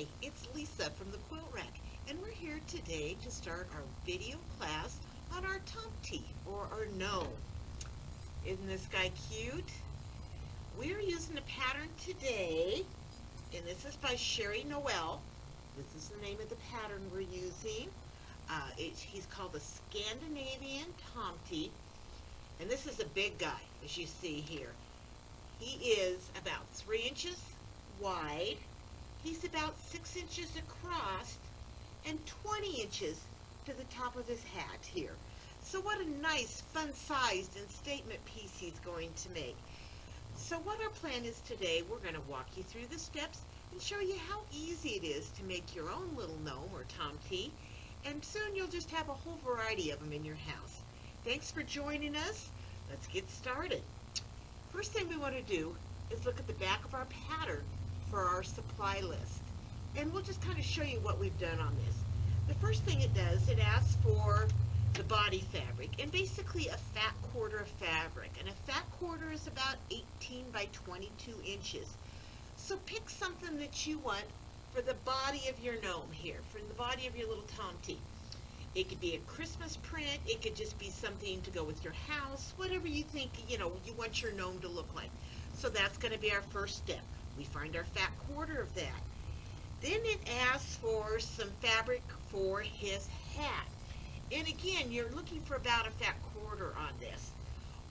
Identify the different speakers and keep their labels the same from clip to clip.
Speaker 1: Hi, it's Lisa from the Quilt Rack, and we're here today to start our video class on our Tomte, or our gnome. Isn't this guy cute? We are using a pattern today, and this is by Sherry Noel. This is the name of the pattern we're using. He's called the Scandinavian Tomte, and this is a big guy, as you see here. He is about 3 inches wide. He's about 6 inches across and 20 inches to the top of his hat here. So what a nice, fun-sized and statement piece he's going to make. So what our plan is today, we're going to walk you through the steps and show you how easy it is to make your own little gnome or Tomte, and soon you'll just have a whole variety of them in your house. Thanks for joining us. Let's get started. First thing we want to do is look at the back of our pattern for our supply list. And we'll just kind of show you what we've done on this. The first thing it does, it asks for the body fabric and basically a fat quarter of fabric. And a fat quarter is about 18 by 22 inches. So pick something that you want for the body of your gnome here, for the body of your little Tomte. It could be a Christmas print, it could just be something to go with your house, whatever you think, you want your gnome to look like. So that's going to be our first step. We find our fat quarter of that. Then it asks for some fabric for his hat. And again, you're looking for about a fat quarter on this.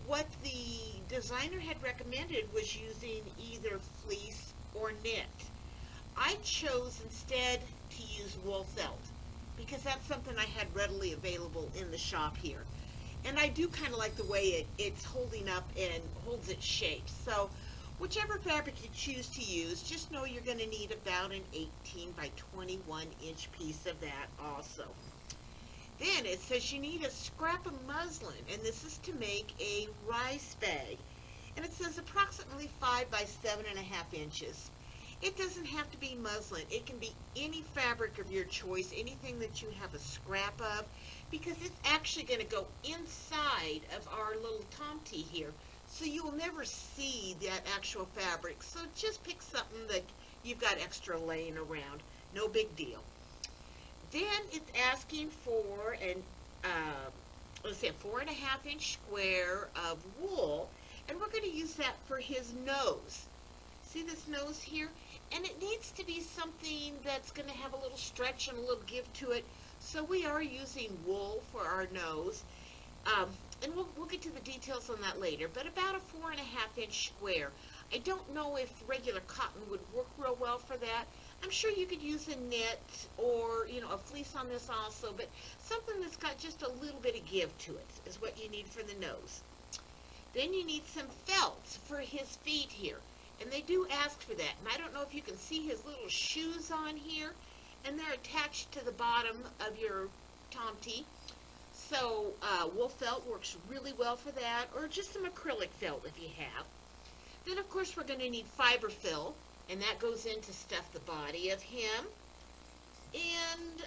Speaker 1: What the designer had recommended was using either fleece or knit. I chose instead to use wool felt because that's something I had readily available in the shop here. And I do kind of like the way it's holding up and holds its shape. So whichever fabric you choose to use, just know you're going to need about an 18 by 21 inch piece of that also. Then it says you need a scrap of muslin, and this is to make a rice bag. And it says approximately 5 by 7.5 inches. It doesn't have to be muslin. It can be any fabric of your choice, anything that you have a scrap of, because it's actually going to go inside of our little Tomte here. So you will never see that actual fabric. So just pick something that you've got extra laying around. No big deal. Then it's asking for a 4.5 inch square of wool, and we're going to use that for his nose. See this nose here? And it needs to be something that's going to have a little stretch and a little give to it. So we are using wool for our nose. And we'll get to the details on that later, but about a 4.5 inch square. I don't know if regular cotton would work real well for that. I'm sure you could use a knit or, a fleece on this also, but something that's got just a little bit of give to it is what you need for the nose. Then you need some felt for his feet here, and they do ask for that. And I don't know if you can see his little shoes on here, and they're attached to the bottom of your Tomte. So wool felt works really well for that, or just some acrylic felt if you have. Then of course we're going to need fiber fill, and that goes in to stuff the body of him. And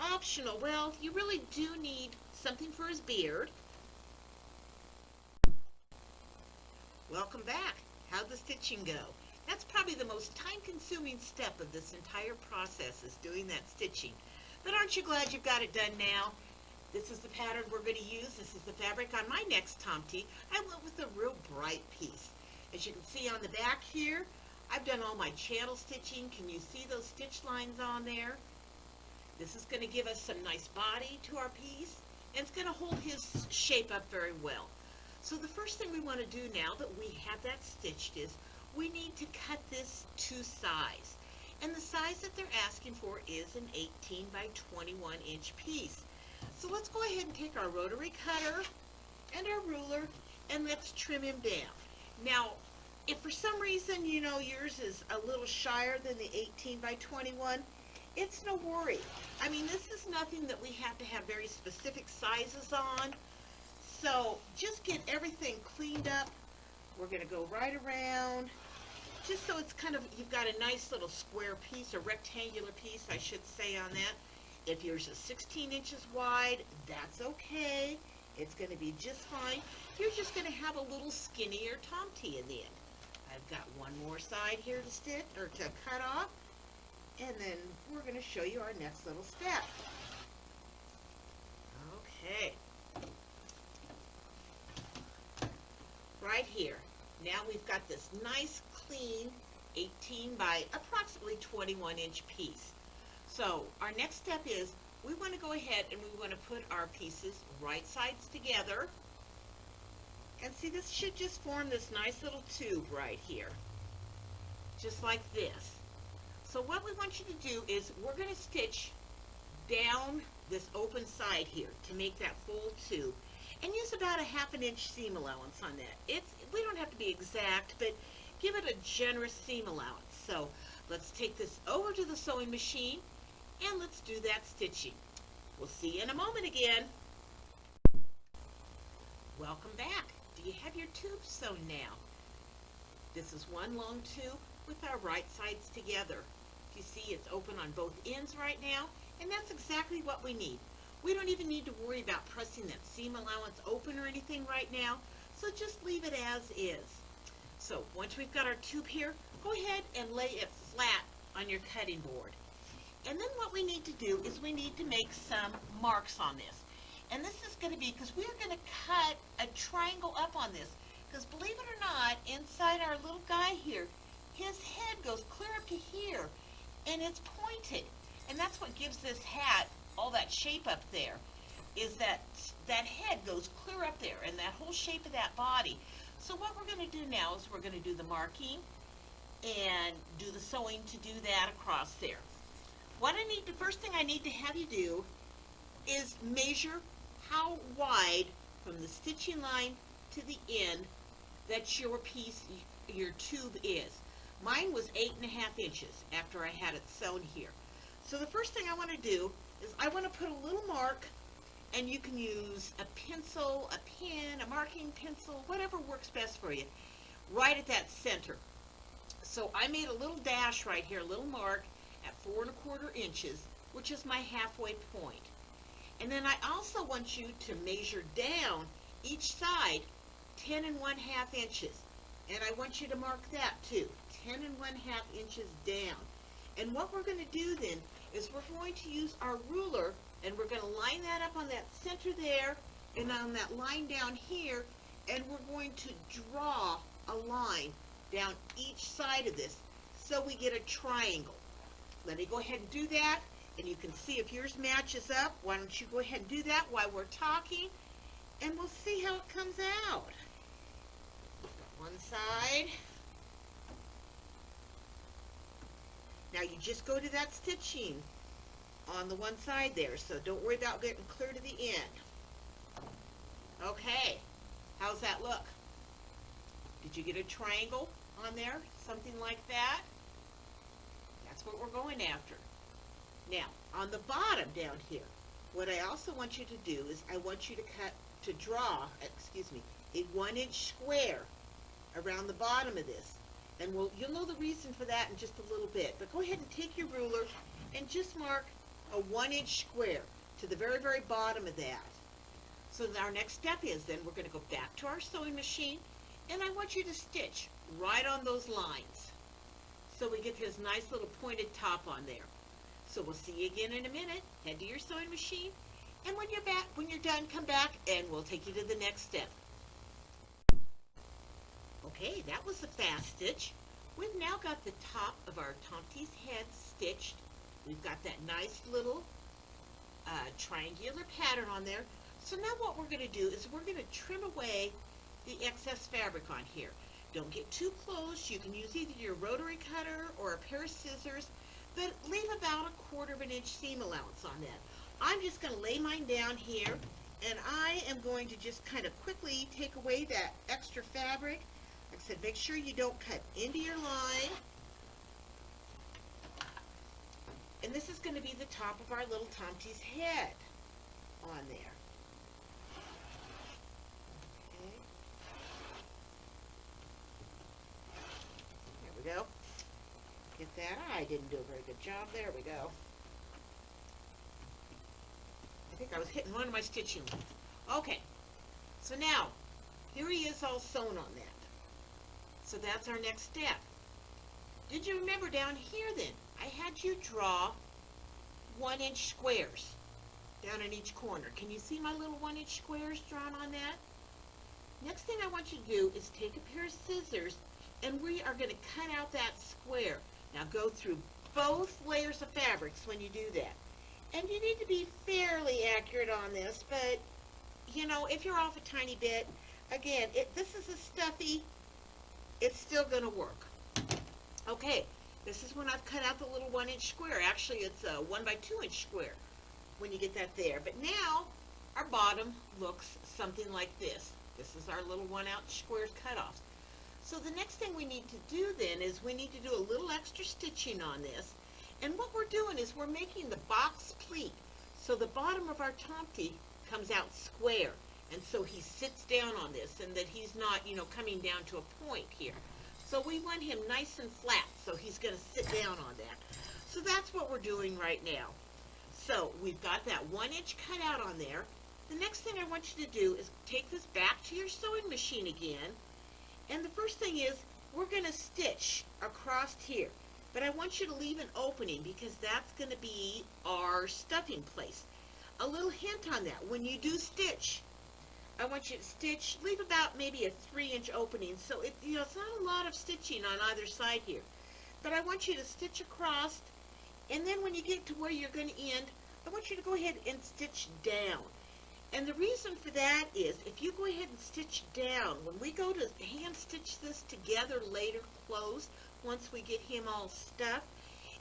Speaker 1: optional, well, you really do need something for his beard. Welcome back. How'd the stitching go? That's probably the most time-consuming step of this entire process, is doing that stitching. But aren't you glad you've got it done now? This is the pattern we're going to use. This is the fabric on my next Tomte. I went with a real bright piece. As you can see on the back here, I've done all my channel stitching. Can you see those stitch lines on there? This is going to give us some nice body to our piece, and it's going to hold his shape up very well. So the first thing we want to do now that we have that stitched is we need to cut this to size. And the size that they're asking for is an 18 by 21 inch piece. So let's go ahead and take our rotary cutter and our ruler, and let's trim him down. Now, if for some reason, yours is a little shyer than the 18 by 21, it's no worry. I mean, this is nothing that we have to have very specific sizes on. So just get everything cleaned up. We're going to go right around, just so it's kind of, you've got a nice little square piece, a rectangular piece, I should say, on that. If yours is 16 inches wide, that's okay. It's going to be just fine. You're just going to have a little skinnier Tomte in the end. I've got one more side here to stitch or to cut off. And then we're going to show you our next little step. Okay. Right here. Now we've got this nice clean 18 by approximately 21 inch piece. So our next step is we want to go ahead and we want to put our pieces right sides together. And see, this should just form this nice little tube right here. Just like this. So what we want you to do is we're going to stitch down this open side here to make that full tube. And use about a ½ inch seam allowance on that. We don't have to be exact, but give it a generous seam allowance. So let's take this over to the sewing machine and let's do that stitching. We'll see you in a moment again. Welcome back. Do you have your tube sewn now? This is one long tube with our right sides together. You see it's open on both ends right now, and that's exactly what we need. We don't even need to worry about pressing that seam allowance open or anything right now, so just leave it as is. So once we've got our tube here, go ahead and lay it flat on your cutting board. And then what we need to do is we need to make some marks on this. And this is going to be, because we're going to cut a triangle up on this, because believe it or not, inside our little guy here, his head goes clear up to here, and it's pointed. And that's what gives this hat all that shape up there, is that head goes clear up there, and that whole shape of that body. So what we're going to do now is we're going to do the marking and do the sewing to do that across there. The first thing I need to have you do is measure how wide from the stitching line to the end that your tube is. Mine was 8.5 inches after I had it sewn here. So the first thing I want to do is I want to put a little mark, and you can use a pencil, a pen, a marking pencil, whatever works best for you, right at that center. So I made a little dash right here, a little mark at 4¼ inches, which is my halfway point. And then I also want you to measure down each side 10 1/2 inches. And I want you to mark that too, 10 1/2 inches down. And what we're going to do then is we're going to use our ruler, and we're going to line that up on that center there and on that line down here, and we're going to draw a line down each side of this so we get a triangle. Let me go ahead and do that, and you can see if yours matches up. Why don't you go ahead and do that while we're talking, and we'll see how it comes out. One side. Now you just go to that stitching on the one side there, so don't worry about getting clear to the end. Okay, how's that look? Did you get a triangle on there? Something like that? That's what we're going after. Now, on the bottom down here, what I also want you to do is I want you to draw a 1-inch square around the bottom of this. And you'll know the reason for that in just a little bit. But go ahead and take your ruler and just mark a 1-inch square to the very, very bottom of that. So our next step is then we're going to go back to our sewing machine, and I want you to stitch right on those lines. So we get this nice little pointed top on there. So we'll see you again in a minute. Head to your sewing machine, and when you're done, come back and we'll take you to the next step. Okay, that was a fast stitch. We've now got the top of our Tomte's head stitched. We've got that nice little triangular pattern on there. So now what we're going to do is we're going to trim away the excess fabric on here. Don't get too close. You can use either your rotary cutter or a pair of scissors, but leave about a 1/4 inch seam allowance on that. I'm just going to lay mine down here, and I am going to just kind of quickly take away that extra fabric. Like I said, make sure you don't cut into your line. And this is going to be the top of our little Tomte's head on there. Okay. There we go. Get that. I didn't do a very good job. There we go. I think I was hitting one of my stitching lines. Okay. So now, here he is all sewn on that. So that's our next step. Did you remember down here then? I had you draw 1-inch squares down in each corner. Can you see my little 1-inch squares drawn on that? Next thing I want you to do is take a pair of scissors, and we are going to cut out that square. Now go through both layers of fabrics when you do that. And you need to be fairly accurate on this, but you know, if you're off a tiny bit, again, this is a stuffy, it's still going to work. Okay, this is when I've cut out the little 1-inch square. Actually, it's a 1 by 2-inch square when you get that there. But now, our bottom looks something like this. This is our little 1-inch square cut off. So the next thing we need to do then is we need to do a little extra stitching on this. And what we're doing is we're making the box pleat. So the bottom of our Tomte comes out square. And so he sits down on this, and that he's not, you know, coming down to a point here. So we want him nice and flat, so he's going to sit down on that. So that's what we're doing right now. So we've got that 1-inch cut out on there. The next thing I want you to do is take this back to your sewing machine again. And the first thing is, we're going to stitch across here. But I want you to leave an opening because that's going to be our stuffing place. A little hint on that, when you do stitch, I want you to stitch, leave about maybe a 3-inch opening, so it's not a lot of stitching on either side here. But I want you to stitch across, and then when you get to where you're going to end, I want you to go ahead and stitch down. And the reason for that is, if you go ahead and stitch down, when we go to hand stitch this together later close, once we get him all stuffed,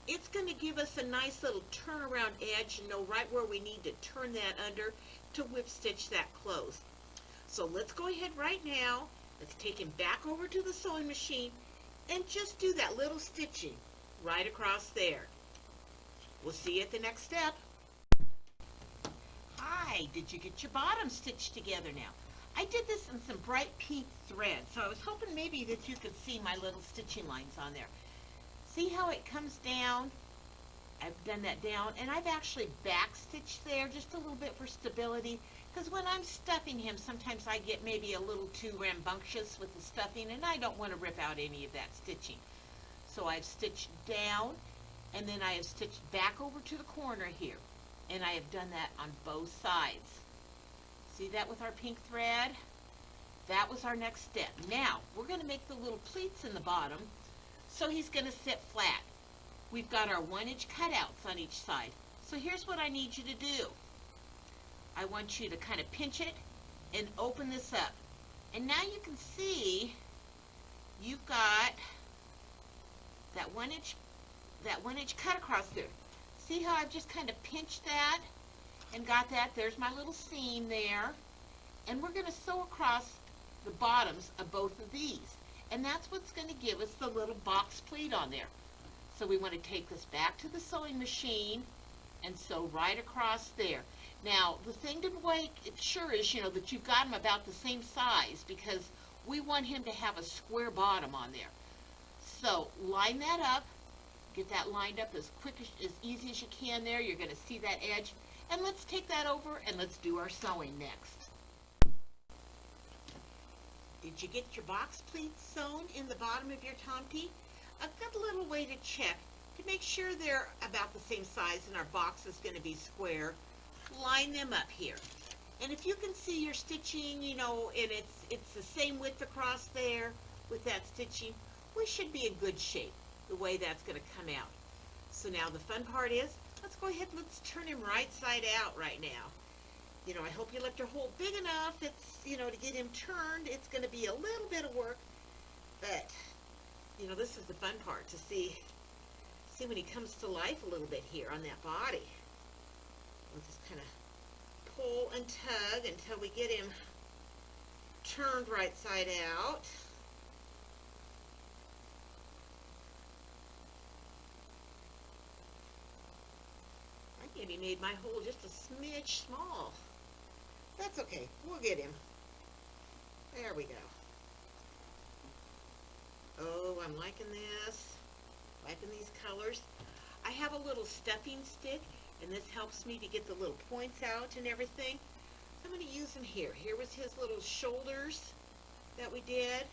Speaker 1: it's going to give us a nice little turnaround edge, and know right where we need to turn that under to whip stitch that close. So let's go ahead right now, let's take him back over to the sewing machine and just do that little stitching right across there. We'll see you at the next step. Hi, did you get your bottom stitched together now? I did this in some bright pink thread, so I was hoping maybe that you could see my little stitching lines on there. See how it comes down? I've done that down, and I've actually back stitched there just a little bit for stability, because when I'm stuffing him, sometimes I get maybe a little too rambunctious with the stuffing, and I don't want to rip out any of that stitching. So I've stitched down, and then I have stitched back over to the corner here, and I have done that on both sides. See that with our pink thread? That was our next step. Now, we're going to make the little pleats in the bottom, so he's going to sit flat. We've got our 1-inch cutouts on each side. So here's what I need you to do. I want you to kind of pinch it and open this up. And now you can see you've got that 1-inch cut across there. See how I've just kind of pinched that and got that? There's my little seam there. And we're going to sew across the bottoms of both of these. And that's what's going to give us the little box pleat on there. So we want to take this back to the sewing machine and sew right across there. Now, the thing to make sure is, that you've got him about the same size, because we want him to have a square bottom on there. So line that up, get that lined up as easy as you can there. You're going to see that edge. And let's take that over and let's do our sewing next. Did you get your box pleats sewn in the bottom of your Tomte? A good little way to check to make sure they're about the same size and our box is going to be square. Line them up here. And if you can see your stitching, and it's the same width across there with that stitching, we should be in good shape the way that's going to come out. So now the fun part is, let's go ahead and let's turn him right side out right now. I hope you left your hole big enough. It's, to get him turned, it's going to be a little bit of work, but, this is the fun part, to see when he comes to life a little bit here on that body. We'll just kind of pull and tug until we get him turned right side out. I maybe made my hole just a smidge small. That's okay. We'll get him. There we go. Oh, I'm liking this. Liking these colors. I have a little stuffing stick, and this helps me to get the little points out and everything. So I'm going to use him here. Here was his little shoulders that we did.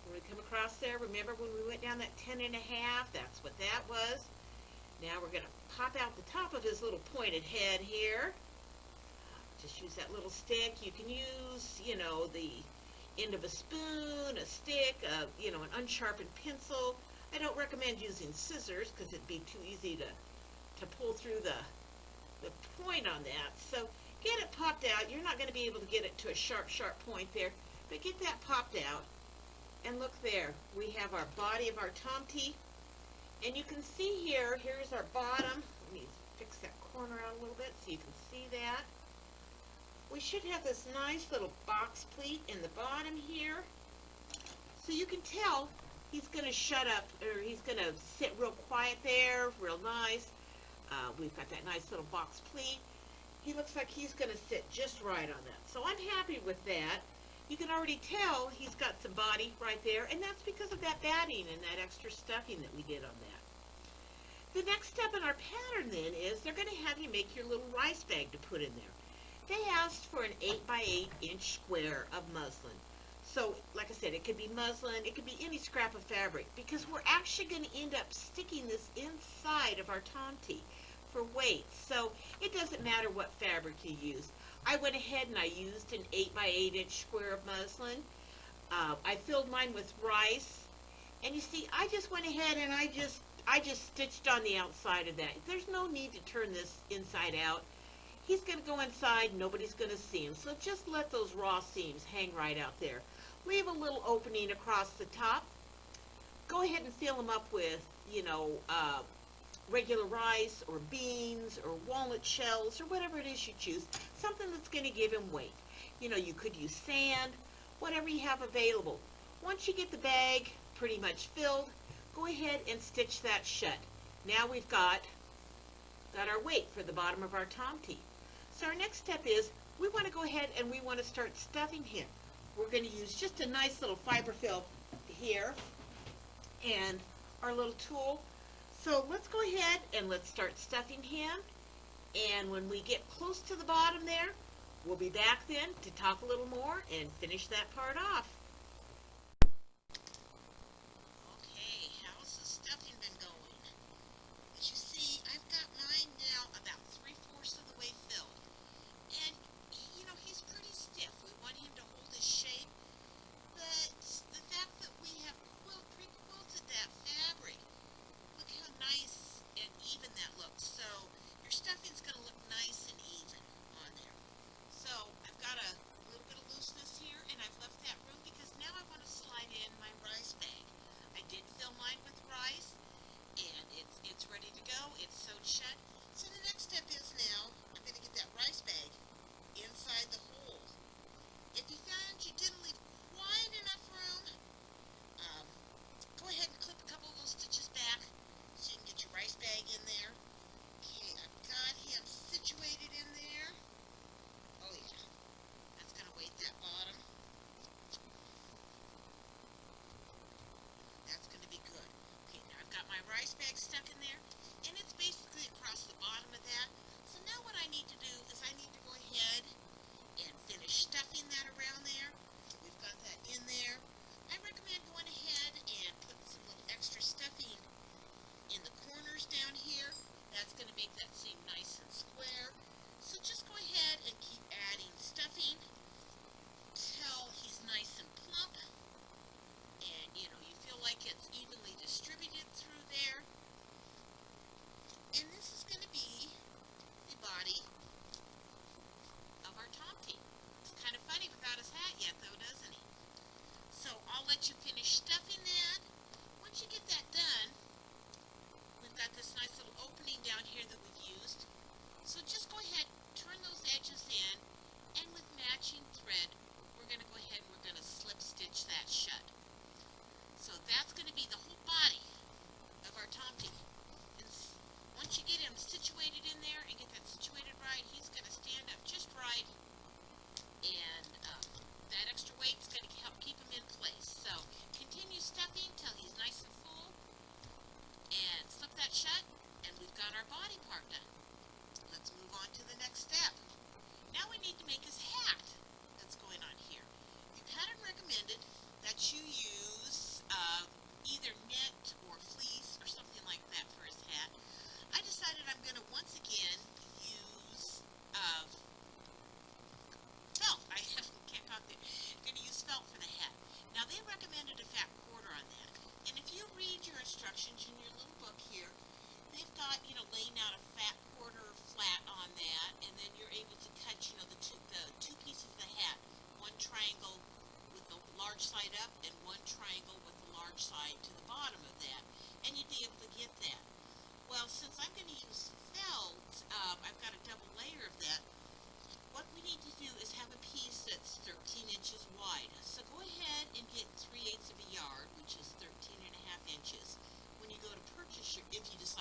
Speaker 1: When we come across there, remember when we went down that 10 and a half? That's what that was. Now we're going to pop out the top of his little pointed head here. Just use that little stick. You can use, the end of a spoon, a stick, an unsharpened pencil. I don't recommend using scissors because it'd be too easy to pull through the point on that. So get it popped out. You're not going to be able to get it to a sharp point there, but get that popped out. And look there, we have our body of our Tomte. And you can see here's our bottom. Let me fix that corner out a little bit so you can see that. We should have this nice little box pleat in the bottom here. So you can tell he's going to shut up, or he's going to sit real quiet there, real nice. We've got that nice little box pleat. He looks like he's going to sit just right on that. So I'm happy with that. You can already tell he's got some body right there, and that's because of that batting and that extra stuffing that we did on that. The next step in our pattern then is they're going to have you make your little rice bag to put in there. They asked for an 8 by 8 inch square of muslin. So, like I said, it could be muslin, it could be any scrap of fabric, because we're actually going to end up sticking this inside of our Tomte for weight. So, it doesn't matter what fabric you use. I went ahead and I used an 8 by 8 inch square of muslin. I filled mine with rice. And you see, I just went ahead and I just stitched on the outside of that. There's no need to turn this inside out. He's going to go inside, nobody's going to see him. So just let those raw seams hang right out there. Leave a little opening across the top. Go ahead and fill them up with, regular rice or beans or walnut shells or whatever it is you choose. Something that's going to give him weight. You could use sand, whatever you have available. Once you get the bag pretty much filled, go ahead and stitch that shut. Now we've got our weight for the bottom of our Tomte. So our next step is we want to go ahead and we want to start stuffing him. We're going to use just a nice little fiberfill here and our little tool. So let's go ahead and let's start stuffing him. And when we get close to the bottom there, we'll be back then to talk a little more and finish that part off. Okay, how's the stuffing been going? As you see, I've got mine now about 3/4 of the way filled. And, he's pretty stiff. We want him to hold his shape. But the fact that we have pre-quilted that fabric, look how nice and even that looks. So your stuffing's going to look nice and even on there. So I've got a little bit of looseness here, and I've left that room because now I want to slide in my rice bag. I did fill mine with rice, and it's ready to go. It's sewed shut. So the next step is now I'm going to get that rice bag inside the hole. If you found you didn't leave quite enough room, go ahead and clip a couple of those stitches back so you can get your rice bag in there. Okay, I've got him situated in there. Oh yeah, that's going to weight that bottom. That's going to be good. Okay, now I've got my rice bag stuck in there, and it's basically across the bottom of that. So now what I need to do is I need to go ahead and finish stuffing that around there. We've got that in there. I recommend going ahead and putting some little extra stuffing in the corners down here. That's going to make that seem nice and square. So just go ahead and keep adding stuffing till he's nice and plump. And, you feel like it's evenly distributed through there. And this is going to be the body of our Tomte. It's kind of funny without his hat yet, though, doesn't he? So I'll let you finish stuffing that. Once you get that done, we've got this nice little opening down here that we've used. So just go ahead, turn those edges in, and with matching thread, we're going to go ahead and we're going to slip stitch that shut. So that's going to be the whole body of our Tomte. And once you get him situated in there and get that situated right, he's going to stand up just right, and that extra weight is going to help keep him in place. So continue stuffing till he's nice and full, and slip that shut, and we've got our body part done. Let's move on to the next step. Now we need to make his hat that's going on here. The pattern recommended that you use either knit or fleece or something like that for his hat. I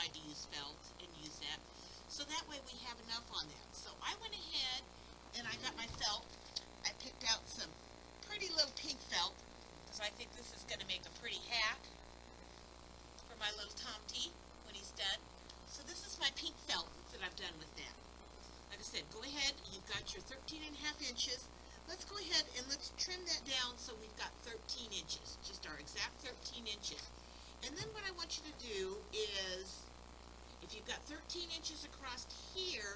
Speaker 1: decide to use felt and use that. So that way we have enough on that. So I went ahead and I got my felt. I picked out some pretty little pink felt because I think this is going to make a pretty hat for my little Tomte when he's done. So this is my pink felt that I've done with that. Like I said, go ahead, you've got your 13.5 inches. Let's go ahead and let's trim that down so we've got 13 inches, just our exact 13 inches. And then what I want you to do is, if you've got 13 inches across here,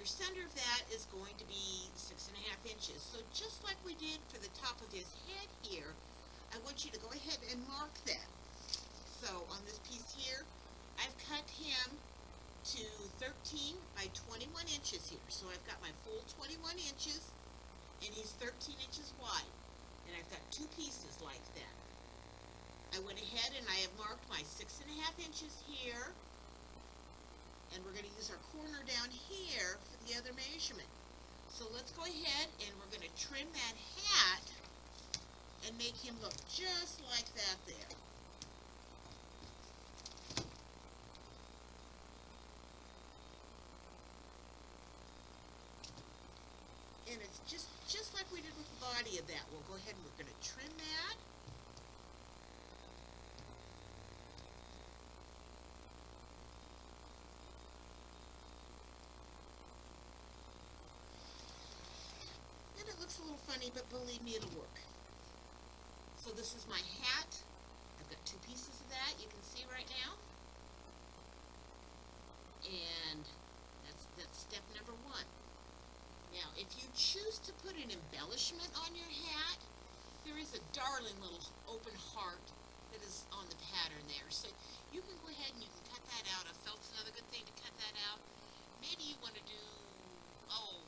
Speaker 1: your center of that is going to be 6.5 inches. So just like we did for the top of his head here, I want you to go ahead and mark that. So on this piece here, I've cut him to 13 by 21 inches here. So I've got my full 21 inches. And he's 13 inches wide, and I've got two pieces like that. I went ahead and I have marked my 6.5 inches here, and we're going to use our corner down here for the other measurement. So let's go ahead and we're going to trim that hat and make him look just like that there. And it's just like we did with the body of that. We'll go ahead and we're going to trim that. And it looks a little funny, but believe me, it'll work. So this is my hat. I've got two pieces of that, you can see right now. And that's step number one. Now, if you choose to put an embellishment on your hat, there is a darling little open heart that is on the pattern there. So you can go ahead and you can cut that out. I felt it's another good thing to cut that out. Maybe you want to do,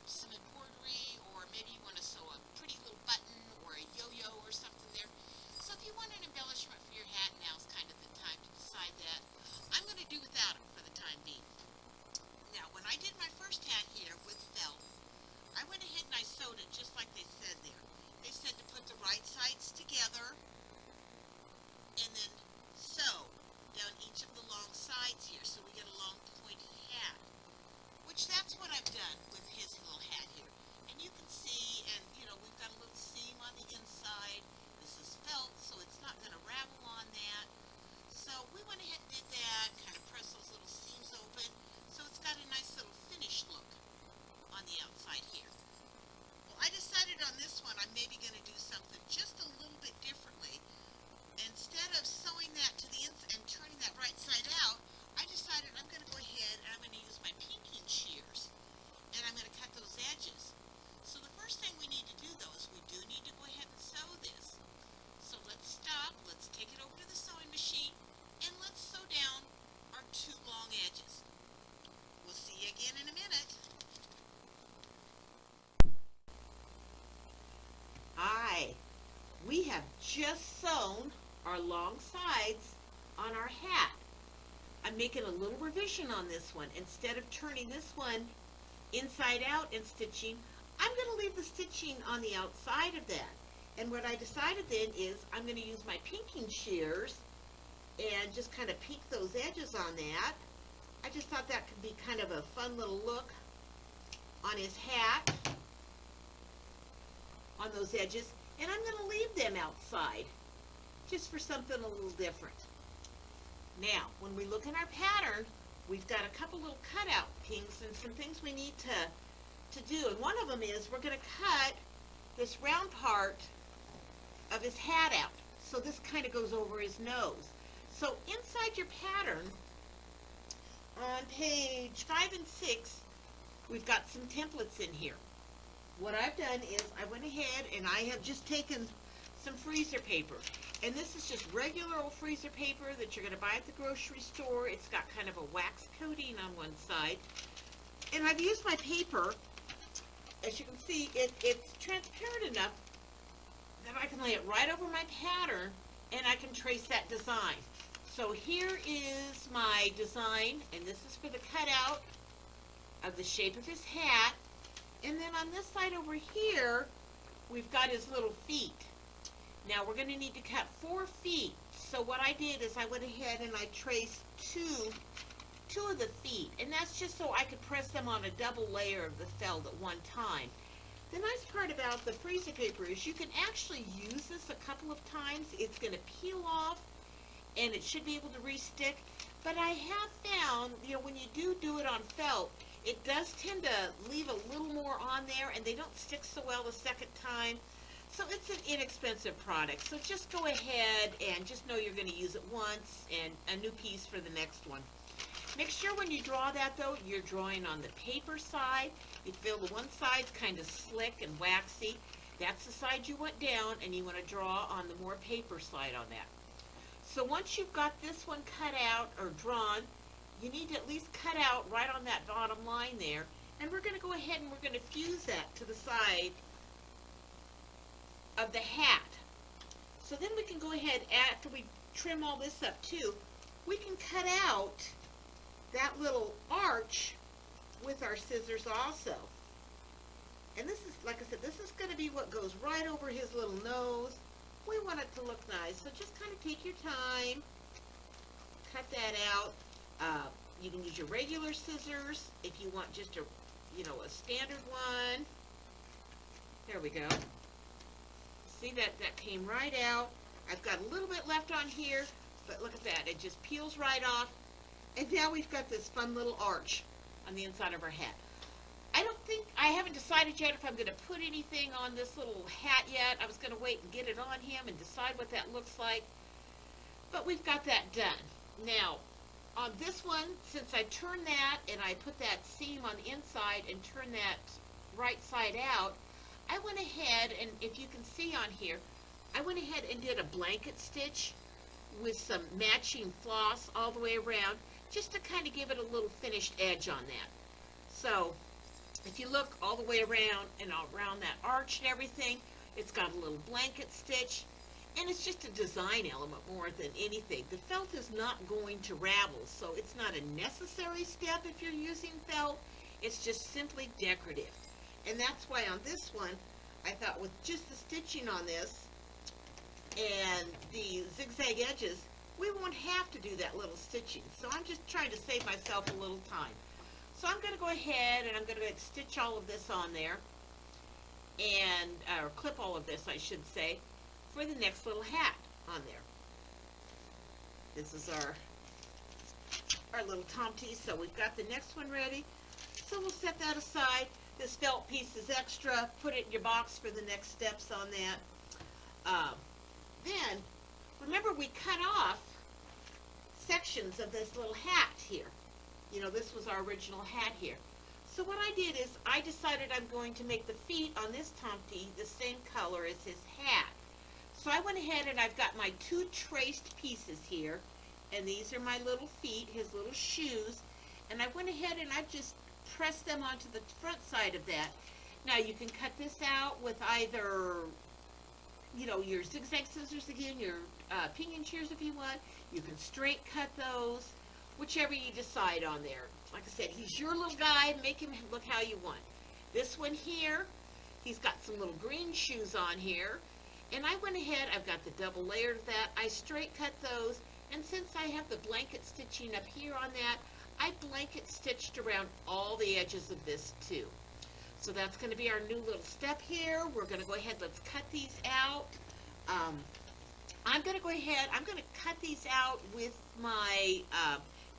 Speaker 1: some embroidery, or maybe you want to sew a pretty little button or a yo-yo or something there. So if you want an embellishment for your hat, now's kind of the time to decide that. I'm going to do without them for the time being. Now, when I did my first hat here with felt, I went ahead and I sewed it just like they said there. They said to put the right sides together and then sew down each of the long sides here so we get a long pointy hat, which that's what I've done with his little hat here. And you can see, and we've got a little seam on the inside. This is felt, so it's not going to ravel on that. So we went ahead and did that, kind of pressed those little seams open, so it's got a nice little finished look on the outside here. Well, I decided on this one I'm maybe going to do something just a little bit differently. Instead of sewing that to the inside and turning that right side out, I decided I'm going to go ahead and I'm going to use my pinking shears, and I'm going to cut those edges. So the first thing we need to do, though, is we do need to go ahead and sew this. So let's stop, let's take it over to the sewing machine, and let's sew down our two long edges. We'll see you again in a minute. We have just sewn our long sides on our hat. I'm making a little revision on this one. Instead of turning this one inside out and stitching, I'm going to leave the stitching on the outside of that. And what I decided then is I'm going to use my pinking shears and just kind of pink those edges on that. I just thought that could be kind of a fun little look on his hat, on those edges. And I'm going to leave them outside just for something a little different. Now, when we look in our pattern, we've got a couple little cutout pinks and some things we need to do. And one of them is we're going to cut this round part of his hat out. So this kind of goes over his nose. So inside your pattern, on page 5 and 6, we've got some templates in here. What I've done is I went ahead and I have just taken some freezer paper. And this is just regular old freezer paper that you're going to buy at the grocery store. It's got kind of a wax coating on one side. And I've used my paper. As you can see, it's transparent enough that I can lay it right over my pattern and I can trace that design. So here is my design, and this is for the cutout of the shape of his hat. And then on this side over here, we've got his little feet. Now we're going to need to cut 4 feet. So what I did is I went ahead and I traced 2 two of the feet, and that's just so I could press them on a double layer of the felt at one time. The nice part about the freezer paper is you can actually use this a couple of times. It's going to peel off, and it should be able to re-stick. But I have found, when you do it on felt, it does tend to leave a little more on there, and they don't stick so well the second time. So it's an inexpensive product. So just go ahead and just know you're going to use it once, and a new piece for the next one. Make sure when you draw that, though, you're drawing on the paper side. You feel the one side's kind of slick and waxy. That's the side you want down, and you want to draw on the more paper side on that. So once you've got this one cut out or drawn, you need to at least cut out right on that bottom line there. And we're going to go ahead and we're going to fuse that to the side of the hat. So then we can go ahead, after we trim all this up too, we can cut out that little arch with our scissors also. And this is, like I said, this is going to be what goes right over his little nose. We want it to look nice, so just kind of take your time, cut that out. You can use your regular scissors if you want just a standard one. There we go. See that came right out. I've got a little bit left on here, but look at that. It just peels right off. And now we've got this fun little arch on the inside of our hat. I haven't decided yet if I'm going to put anything on this little hat yet. I was going to wait and get it on him and decide what that looks like. But we've got that done. Now, on this one, since I turned that and I put that seam on the inside and turned that right side out, I went ahead, and if you can see on here, I went ahead and did a blanket stitch with some matching floss all the way around, just to kind of give it a little finished edge on that. So, if you look all the way around and around that arch and everything, it's got a little blanket stitch, and it's just a design element more than anything. The felt is not going to ravel, so it's not a necessary step if you're using felt. It's just simply decorative. And that's why on this one, I thought with just the stitching on this and the zigzag edges, we won't have to do that little stitching. So I'm just trying to save myself a little time. So I'm going to go ahead and I'm going to stitch all of this on there, and or clip all of this, I should say, for the next little hat on there. This is our little Tomte. So we've got the next one ready. So we'll set that aside. This felt piece is extra. Put it in your box for the next steps on that. Then, remember we cut off sections of this little hat here. This was our original hat here. So what I did is I decided I'm going to make the feet on this Tomte the same color as his hat. So I went ahead and I've got my two traced pieces here, and these are my little feet, his little shoes, and I went ahead and I just pressed them onto the front side of that. Now you can cut this out with either your zigzag scissors again, your pinion shears if you want. You can straight cut those, whichever you decide on there. Like I said, he's your little guy. Make him look how you want. This one here, he's got some little green shoes on here. And I went ahead, I've got the double layer of that. I straight cut those. And since I have the blanket stitching up here on that, I blanket stitched around all the edges of this too. So that's going to be our new little step here. We're going to go ahead, let's cut these out. I'm going to go ahead, I'm going to cut these out with my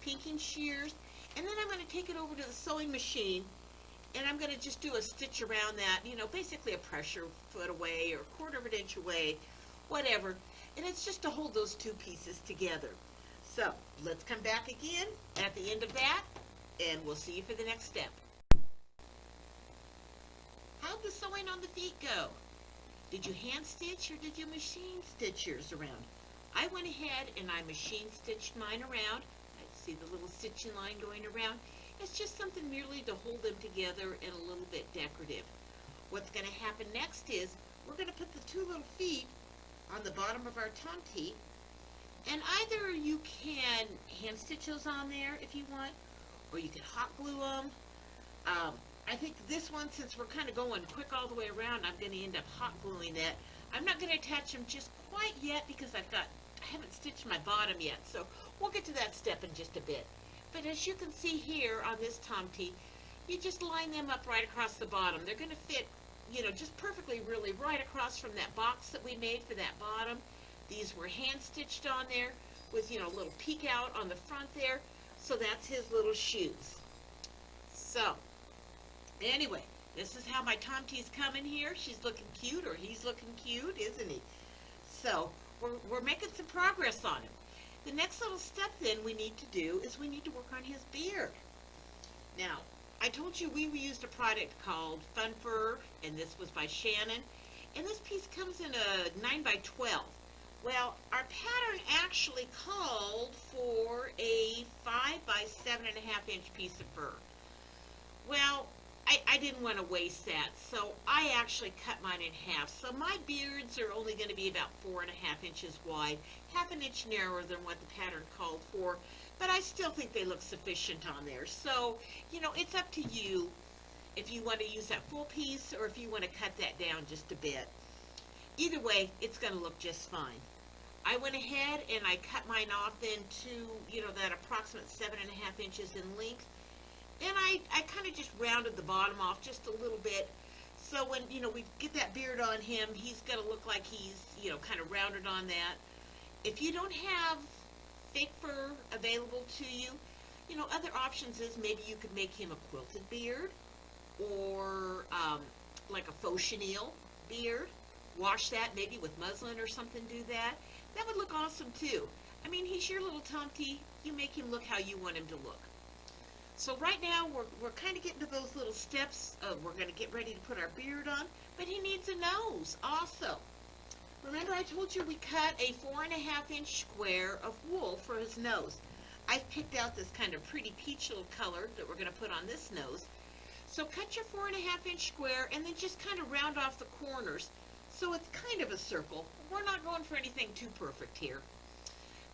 Speaker 1: pinking shears, and then I'm going to take it over to the sewing machine, and I'm going to just do a stitch around that, basically a pressure foot away or a quarter of an inch away, whatever, and it's just to hold those two pieces together. So let's come back again at the end of that, and we'll see you for the next step. How'd the sewing on the feet go? Did you hand stitch or did you machine stitch yours around? I went ahead and I machine stitched mine around. I see the little stitching line going around. It's just something merely to hold them together and a little bit decorative. What's going to happen next is we're going to put the two little feet on the bottom of our Tomte, and either you can hand stitch those on there if you want, or you can hot glue them. I think this one, since we're kind of going quick all the way around, I'm going to end up hot gluing that. I'm not going to attach them just quite yet because I haven't stitched my bottom yet, so we'll get to that step in just a bit. But as you can see here on this Tomte, you just line them up right across the bottom. They're going to fit, just perfectly, really, right across from that box that we made for that bottom. These were hand stitched on there with, a little peek out on the front there. So that's his little shoes. So, anyway, this is how my Tomte's coming here. She's looking cute, or he's looking cute, isn't he? So, we're making some progress on him. The next little step then we need to do is we need to work on his beard. Now, I told you we used a product called Fun Fur, and this was by Shannon. And this piece comes in a 9 by 12. Well, our pattern actually called for a 5 by 7.5 inch piece of fur. Well, I didn't want to waste that, so I actually cut mine in half. So my beards are only going to be about 4.5 inches wide, half an inch narrower than what the pattern called for, but I still think they look sufficient on there. So, it's up to you if you want to use that full piece or if you want to cut that down just a bit. Either way, it's going to look just fine. I went ahead and I cut mine off then to, that approximate 7.5 inches in length. And I kind of just rounded the bottom off just a little bit. So when, we get that beard on him, he's going to look like he's, kind of rounded on that. If you don't have fake fur available to you, other options is maybe you could make him a quilted beard or like a faux chenille beard. Wash that maybe with muslin or something, do that. That would look awesome too. I mean, he's your little Tomte. You make him look how you want him to look. So right now, we're kind of getting to those little steps of we're going to get ready to put our beard on, but he needs a nose also. Remember I told you we cut a 4.5 inch square of wool for his nose. I've picked out this kind of pretty peach little color that we're going to put on this nose. So cut your 4.5 inch square and then just kind of round off the corners so it's kind of a circle. We're not going for anything too perfect here.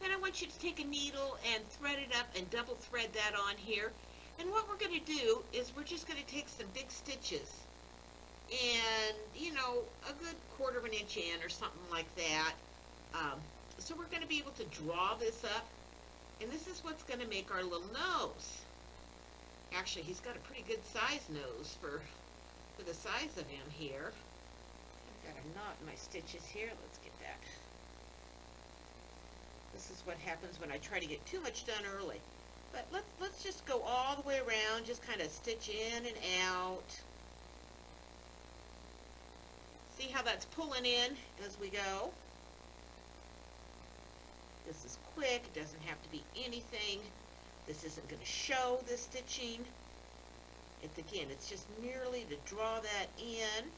Speaker 1: Then I want you to take a needle and thread it up and double thread that on here. And what we're going to do is we're just going to take some big stitches and, a good 1/4 inch in or something like that. So we're going to be able to draw this up. And this is what's going to make our little nose. Actually, he's got a pretty good size nose for the size of him here. I've got a knot in my stitches here. Let's get that. This is what happens when I try to get too much done early. But let's just go all the way around, just kind of stitch in and out. See how that's pulling in as we go? This is quick, it doesn't have to be anything. This isn't going to show the stitching. It's just merely to draw that in.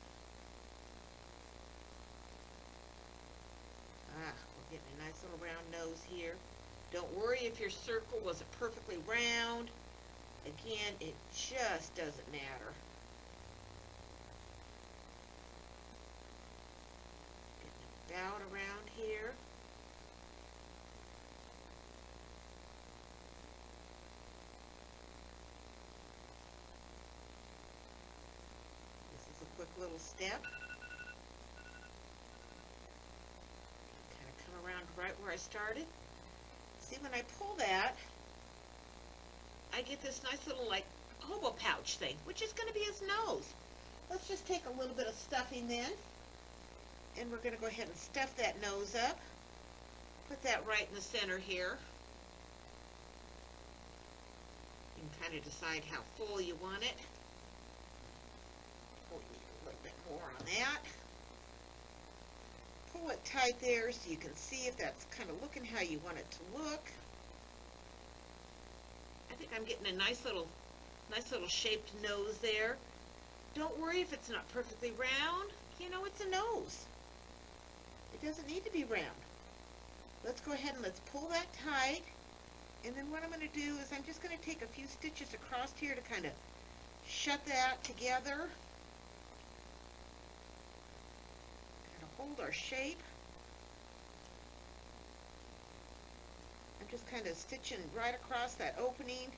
Speaker 1: We're getting a nice little round nose here. Don't worry if your circle wasn't perfectly round. Again, it just doesn't matter. Getting it about around here. This is a quick little step. Kind of come around right where I started. See, when I pull that, I get this nice little, like, hobo pouch thing, which is going to be his nose. Let's just take a little bit of stuffing then, and we're going to go ahead and stuff that nose up. Put that right in the center here. You can kind of decide how full you want it. Oh, you need a little bit more on that. Pull it tight there so you can see if that's kind of looking how you want it to look. I think I'm getting a nice little shaped nose there. Don't worry if it's not perfectly round. It's a nose. It doesn't need to be round. Let's go ahead and let's pull that tight. And then what I'm going to do is I'm just going to take a few stitches across here to kind of shut that together. Hold our shape. I'm just kind of stitching right across that opening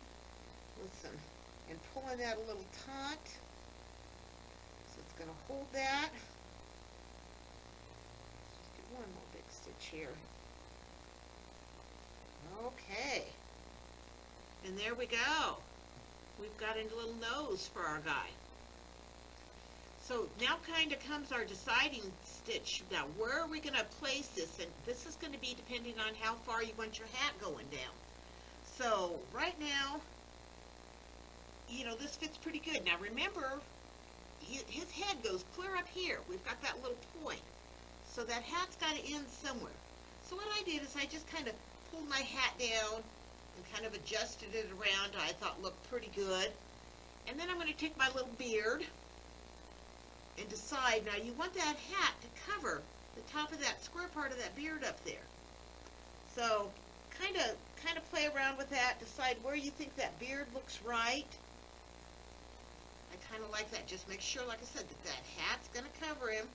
Speaker 1: with some, and pulling that a little taut. So it's going to hold that. Let's just do one more big stitch here. Okay. And there we go. We've got a little nose for our guy. So now kind of comes our deciding stitch. Now, where are we going to place this? And this is going to be depending on how far you want your hat going down. So right now, you know, this fits pretty good. Now remember, his head goes clear up here. We've got that little point. So that hat's got to end somewhere. So what I did is I just kind of pulled my hat down and kind of adjusted it around. I thought looked pretty good. And then I'm going to take my little beard and decide. Now you want that hat to cover the top of that square part of that beard up there. So kind of play around with that. Decide where you think that beard looks right. I kind of like that. Just make sure, like I said, that hat's going to cover him.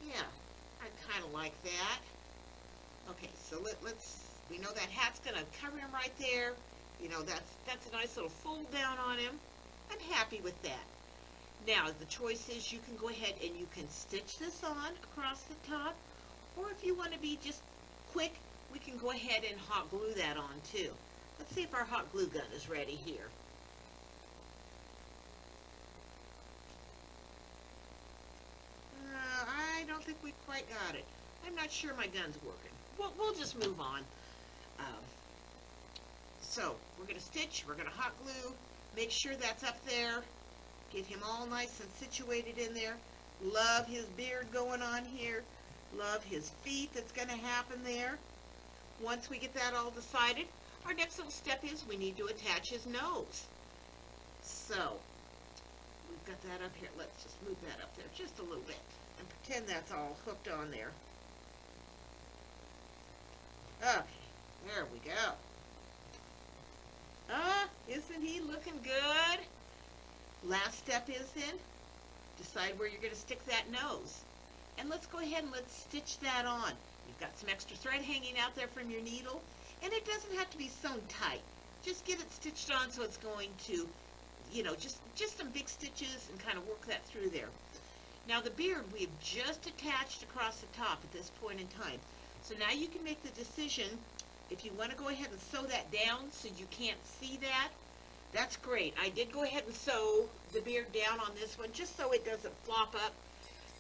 Speaker 1: Yeah, I kind of like that. Okay, so we know that hat's going to cover him right there. You know, that's a nice little fold down on him. I'm happy with that. Now, the choice is you can go ahead and you can stitch this on across the top, or if you want to be just quick, we can go ahead and hot glue that on too. Let's see if our hot glue gun is ready here. I don't think we quite got it. I'm not sure my gun's working. We'll just move on. So we're going to stitch, we're going to hot glue, make sure that's up there, get him all nice and situated in there. Love his beard going on here. Love his feet that's going to happen there. Once we get that all decided, our next little step is we need to attach his nose. So we've got that up here. Let's just move that up there just a little bit and pretend that's all hooked on there. Okay, there we go. Isn't he looking good? Last step is then, decide where you're going to stick that nose. And let's go ahead and let's stitch that on. You've got some extra thread hanging out there from your needle, and it doesn't have to be sewn tight. Just get it stitched on so it's going to, you know, just some big stitches and kind of work that through there. Now the beard we've just attached across the top at this point in time. So now you can make the decision if you want to go ahead and sew that down so you can't see that. That's great. I did go ahead and sew the beard down on this one just so it doesn't flop up.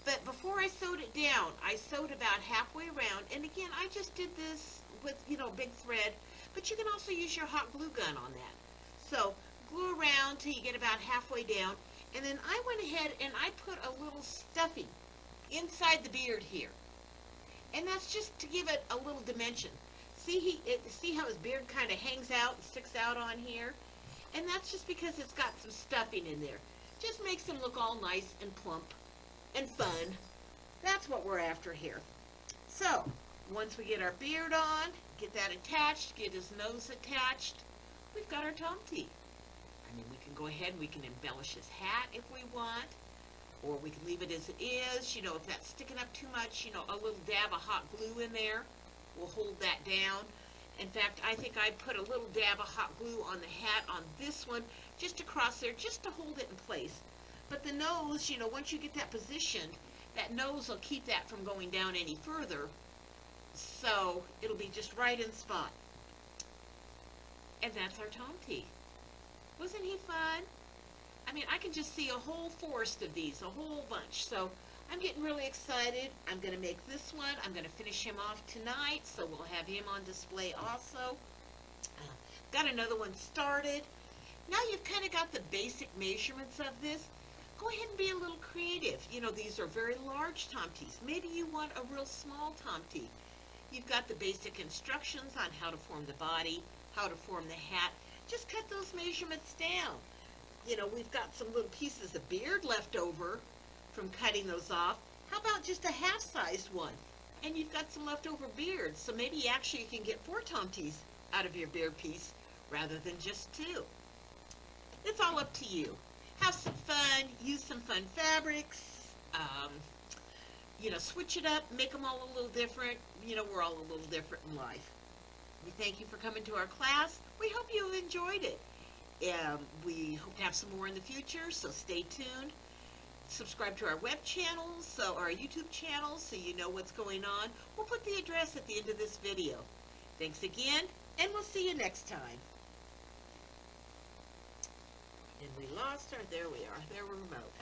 Speaker 1: But before I sewed it down, I sewed about halfway around. And again, I just did this with, you know, big thread. But you can also use your hot glue gun on that. So glue around till you get about halfway down. And then I went ahead and I put a little stuffing inside the beard here. And that's just to give it a little dimension. See how his beard kind of hangs out and sticks out on here? And that's just because it's got some stuffing in there. Just makes him look all nice and plump and fun. That's what we're after here. So, once we get our beard on, get that attached, get his nose attached, we've got our Tomte. I mean, we can go ahead and we can embellish his hat if we want, or we can leave it as it is. You know, if that's sticking up too much, you know, a little dab of hot glue in there will hold that down. In fact, I think I put a little dab of hot glue on the hat on this one, just across there, just to hold it in place. But the nose, you know, once you get that positioned, that nose will keep that from going down any further. So it'll be just right in spot. And that's our Tomte. Wasn't he fun? I mean, I can just see a whole forest of these, a whole bunch. So I'm getting really excited. I'm going to make this one. I'm going to finish him off tonight, so we'll have him on display also. Got another one started. Now you've kind of got the basic measurements of this. Go ahead and be a little creative. You know, these are very large Tomtes. Maybe you want a real small Tomte. You've got the basic instructions on how to form the body, how to form the hat. Just cut those measurements down. You know, we've got some little pieces of beard left over from cutting those off. How about just a half-sized one? And you've got some leftover beard, so maybe actually you can get 4 Tomtes out of your beard piece rather than just 2. It's all up to you. Have some fun, use some fun fabrics, you know, switch it up, make them all a little different. You know, we're all a little different in life. We thank you for coming to our class. We hope you enjoyed it. We hope to have some more in the future, so stay tuned. Subscribe to our web channel, so our YouTube channel, so you know what's going on. We'll put the address at the end of this video. Thanks again. And we'll see you next time. And we lost our, there we are, there we're remote.